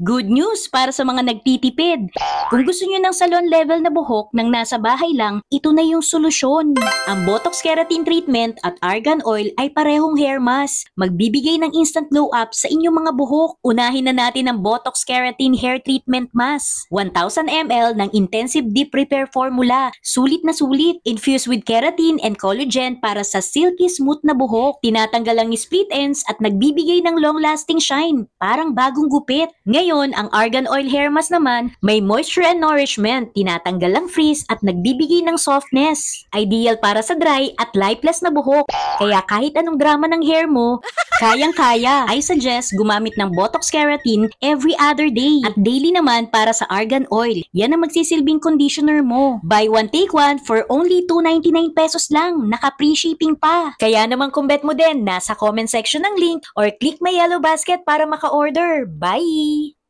Good news para sa mga nagtitipid. Kung gusto nyo ng salon level na buhok nang nasa bahay lang, ito na yung solusyon. Ang Botox Keratin Treatment at Argan Oil ay parehong hair mask. Magbibigay ng instant glow up sa inyong mga buhok. Unahin na natin ang Botox Keratin Hair Treatment Mask. 1000 ml ng Intensive Deep Repair Formula. Sulit na sulit. Infused with keratin and collagen para sa silky smooth na buhok. Tinatanggal ang split ends at nagbibigay ng long-lasting shine. Parang bagong gupit. Ngayon, ang Argan Oil Hair Mask naman, may moisture and nourishment, tinatanggal ang frizz at nagbibigay ng softness. Ideal para sa dry at lifeless na buhok. Kaya kahit anong drama ng hair mo, kayang-kaya. I suggest gumamit ng Botox Keratin every other day. At daily naman para sa Argan Oil. Yan ang magsisilbing conditioner mo. Buy one take one for only 299 pesos lang. Naka-free shipping pa. Kaya naman kung bet mo din, nasa comment section ng link or click my yellow basket para maka-order. Bye!